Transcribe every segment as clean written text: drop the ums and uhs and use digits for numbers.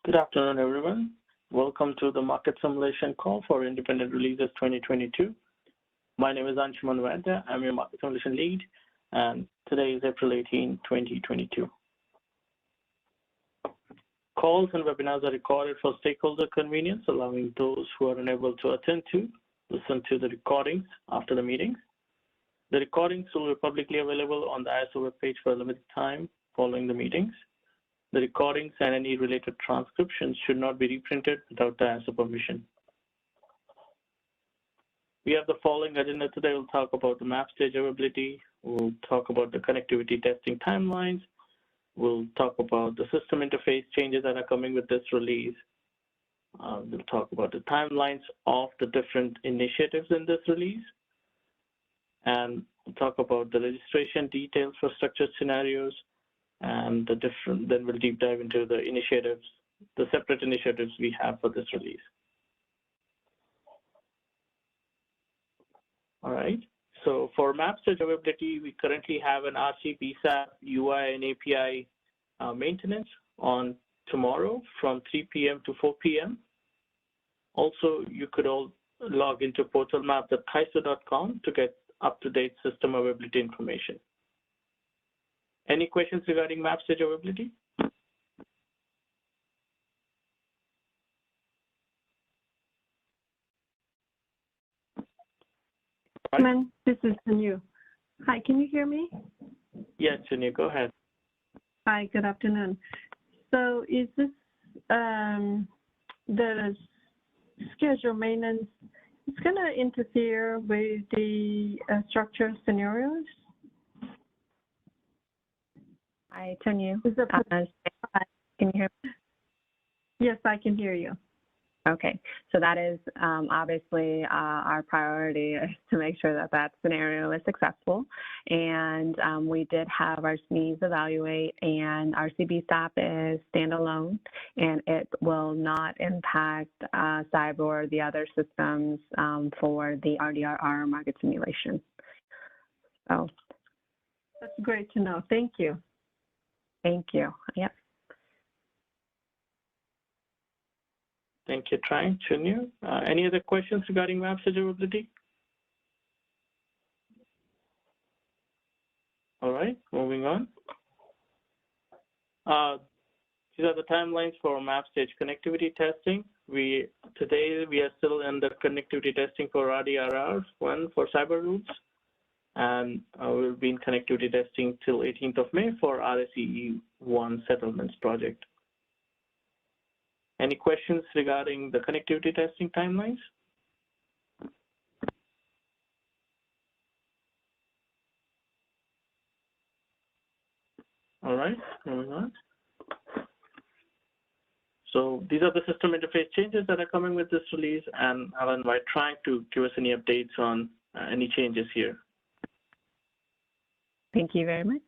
Good afternoon, everyone. Welcome to the market simulation call for independent releases 2022. My name is Anshuman Vanda. I'm your market simulation lead, and today is April 18, 2022. Calls and webinars are recorded for stakeholder convenience, allowing those who are unable to attend to listen to the recordings after the meetings. The recordings will be publicly available on the ISO webpage for a limited time following the meetings. The recordings and any related transcriptions should not be reprinted without the ISO permission. We have the following agenda today. We'll talk about the map stage availability. We'll talk about the connectivity testing timelines. We'll talk about the system interface changes that are coming with this release. We'll talk about the timelines of the different initiatives in this release. And we'll talk about the registration details for structured scenarios, and then we'll deep dive into the initiatives, the separate initiatives we have for this release. All right, so for map stage availability, we currently have an RC BSAP UI and API maintenance on tomorrow from 3 p.m. to 4 p.m. Also, you could all log into portalmap.kaiser.com to get up-to-date system availability information. Any questions regarding map stage availability? Right. This is Tanu. Hi, can you hear me? Yes, Tanu, go ahead. Hi, good afternoon. So is this the schedule maintenance, it's going to interfere with the structure scenarios? Hi, Tanu. Can you hear me? Yes, I can hear you. Okay, so that is obviously our priority is to make sure that that scenario is successful. And we did have our SMEs evaluate, and our CBSAP is standalone, and it will not impact cyber or the other systems for the RDRR market simulation. So that's great to know. Thank you. Thank you. Yep. Thank you, Tanu. Any other questions regarding map stage availability? All right, moving on. These are the timelines for map stage connectivity testing. Today we are still in the connectivity testing for RDRR 1 for cyber routes, and we'll be in connectivity testing till 18th of May for RSEE 1 settlements project. Any questions regarding the connectivity testing timelines? All right, moving on. So these are the system interface changes that are coming with this release, and I'll invite Trang to give us any updates on any changes here. Thank you very much.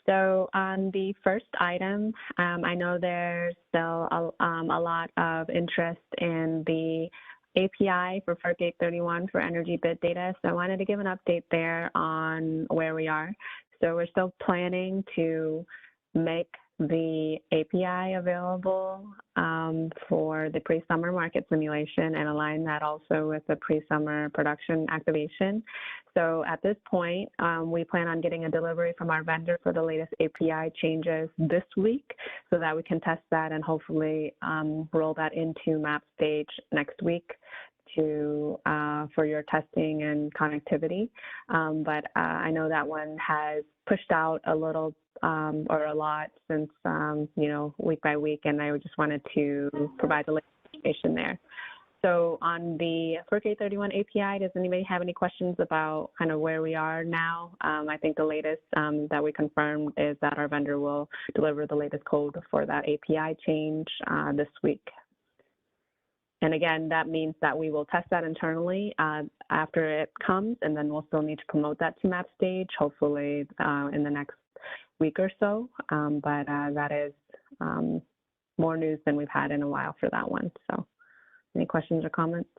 So on the first item, I know there's still a lot of interest in the API for FERC 831 for energy bid data. So I wanted to give an update there on where we are. So we're still planning to make the API available for the pre-summer market simulation and align that also with the pre-summer production activation. So at this point, we plan on getting a delivery from our vendor for the latest API changes this week so that we can test that and hopefully roll that into map stage next week for your testing and connectivity. But I know that one has pushed out a little or a lot since, week by week, and I just wanted to provide the latest information there. So on the FERC 831 API, does anybody have any questions about kind of where we are now? I think the latest that we confirmed is that our vendor will deliver the latest code for that API change this week. And again, that means that we will test that internally after it comes, and then we'll still need to promote that to map stage, hopefully in the next week or so. But that is more news than we've had in a while for that one. So any questions or comments?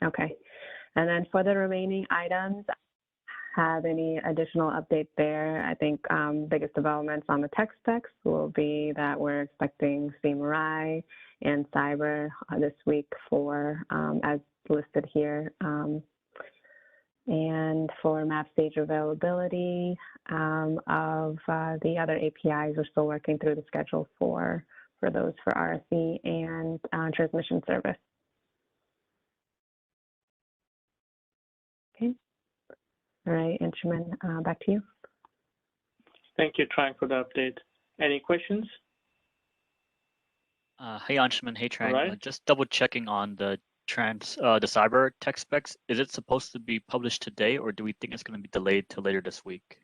Okay. And then for the remaining items, have any additional update there. I think biggest developments on the tech specs will be that we're expecting CMRI and cyber this week for, as listed here. And for map stage availability of the other APIs, we're still working through the schedule for those for RSE and transmission service. Okay. All right, Anshuman, back to you. Thank you, Trang, for the update. Any questions? Hey, Anshuman. Hey, Trang. Right. Just double checking on the the cyber tech specs. Is it supposed to be published today, or do we think it's going to be delayed till later this week?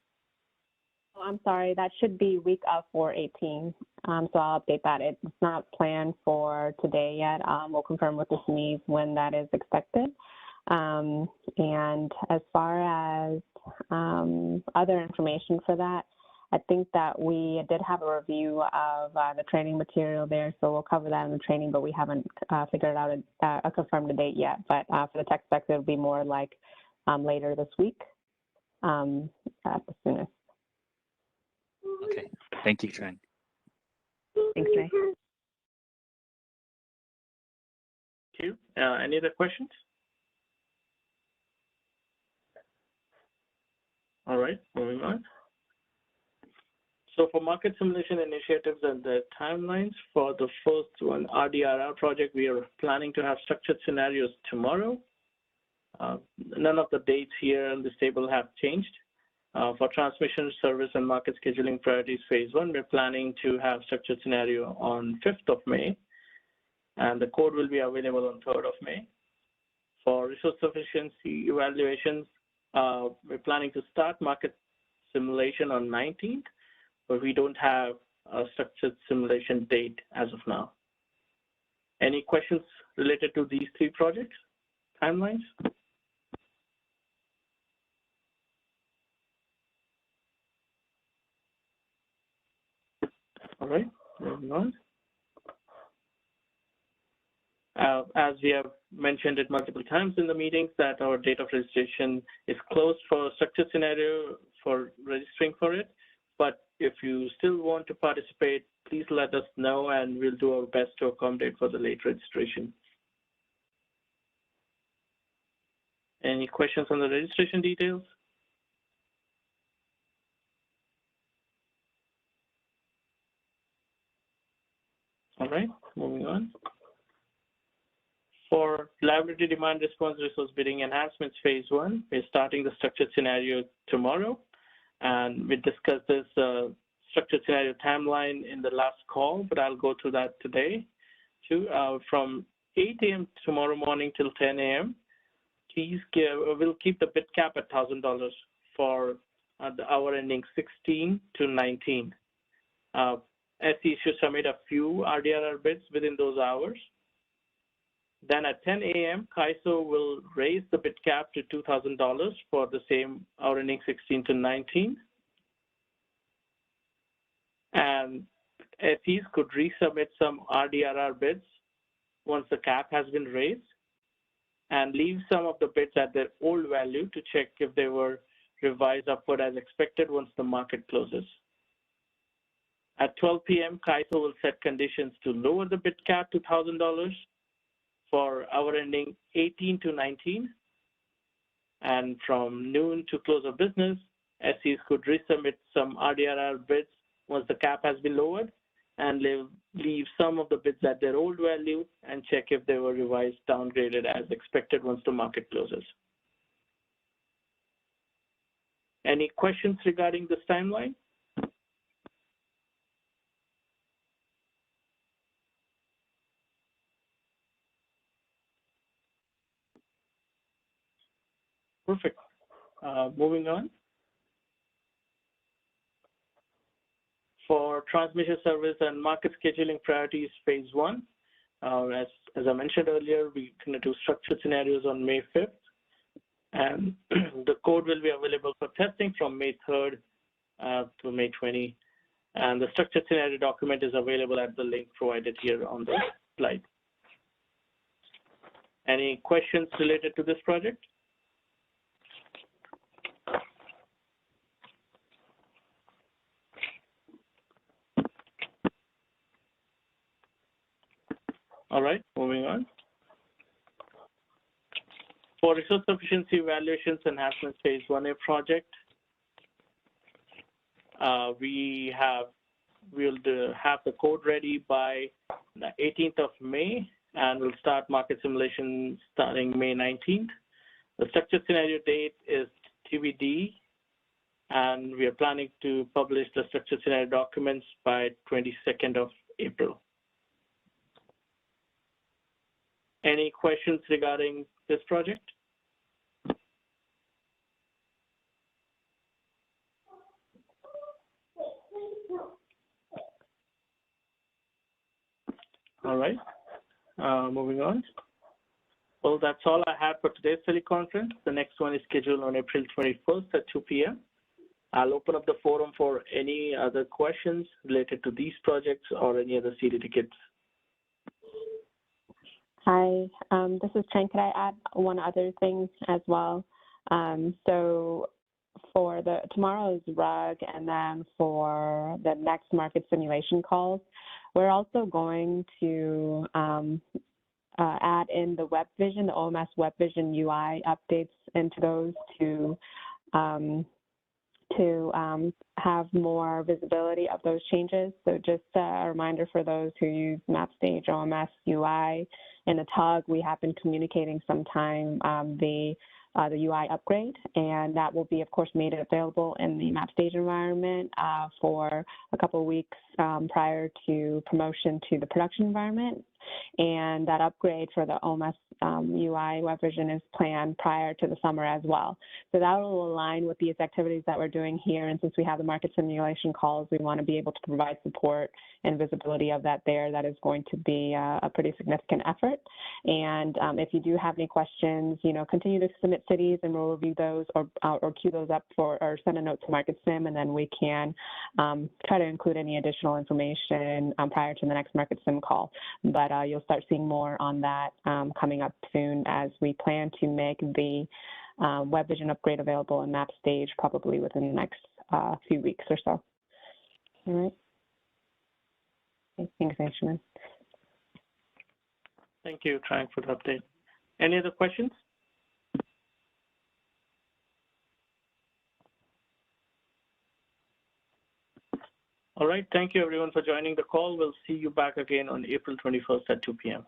Oh, I'm sorry, that should be week of 4/18. So I'll update that. It's not planned for today yet. We'll confirm with the SMEs when that is expected. And as far as other information for that, I think that we did have a review of the training material there, so we'll cover that in the training, but we haven't figured out a confirmed date yet. But for the tech specs, it'll be more like later this week at the soonest. Okay, thank you, Trang. Thanks, Ray. Thank you. Any other questions? All right, moving on. So for market simulation initiatives and the timelines for the first one, RDRR project, we are planning to have structured scenarios tomorrow. None of the dates here on this table have changed. For transmission service and market scheduling priorities phase 1, we're planning to have structured scenario on 5th of May, and the code will be available on 3rd of May. For resource sufficiency evaluations, we're planning to start market simulation on 19th, but we don't have a structured simulation date as of now. Any questions related to these 3 projects, timelines? All right, moving on. As we have mentioned it multiple times in the meetings, that our date of registration is closed for structured scenario for registering for it. But if you still want to participate, please let us know and we'll do our best to accommodate for the late registration. Any questions on the registration details? All right, moving on. For liability demand response resource bidding enhancements phase 1, we're starting the structured scenario tomorrow. And we discussed this structured scenario timeline in the last call, but I'll go through that today too. From 8 a.m. tomorrow morning till 10 a.m., we'll keep the bid cap at $1,000 for the hour ending 16 to 19. SE should submit a few RDRR bids within those hours. Then at 10 a.m., CAISO will raise the bid cap to $2,000 for the same hour ending 16 to 19. And SEs could resubmit some RDRR bids once the cap has been raised and leave some of the bids at their old value to check if they were revised upward as expected once the market closes. At 12 p.m., CAISO will set conditions to lower the bid cap to $1,000 for hour ending 18 to 19. And from noon to close of business, SEs could resubmit some RDRR bids once the cap has been lowered and leave some of the bids at their old value and check if they were revised, downgraded as expected once the market closes. Any questions regarding this timeline? Perfect. Moving on. For transmission service and market scheduling priorities phase 1, as I mentioned earlier, we're going to do structured scenarios on May 5th. And the code will be available for testing from May 3rd to May 20. And the structured scenario document is available at the link provided here on the slide. Any questions related to this project? All right, moving on. For resource efficiency evaluations enhancement phase 1A project, we'll have the code ready by the 18th of May, and we'll start market simulation starting May 19th. The structure scenario date is TBD, and we are planning to publish the structure scenario documents by 22nd of April. Any questions regarding this project? All right, moving on. Well, that's all I have for today's teleconference. The next one is scheduled on April 21st at 2 p.m. I'll open up the forum for any other questions related to these projects or any other CD tickets. Hi, this is Chen. Could I add one other thing as well? So for tomorrow's RUG and then for the next market simulation calls, we're also going to add in the WebVision, the OMS WebVision UI updates into those to have more visibility of those changes. So just a reminder for those who use MapStage, OMS UI, and a TUG, we have been communicating sometime the UI upgrade, and that will be, of course, made available in the MapStage environment for a couple of weeks prior to promotion to the production environment. And that upgrade for the OMS UI web version is planned prior to the summer as well. So that will align with these activities that we're doing here. And since we have the market simulation calls, we want to be able to provide support and visibility of that there. That is going to be a pretty significant effort. And if you do have any questions, continue to submit cities and we'll review those or queue those up or send a note to Market Sim, and then we can try to include any additional information prior to the next Market Sim call. But you'll start seeing more on that coming up soon as we plan to make the WebVision upgrade available in MapStage probably within the next few weeks or so. All right. Okay, thanks, Anshuman. Thank you, Trang, for the update. Any other questions? All right, thank you everyone for joining the call. We'll see you back again on April 21st at 2 p.m.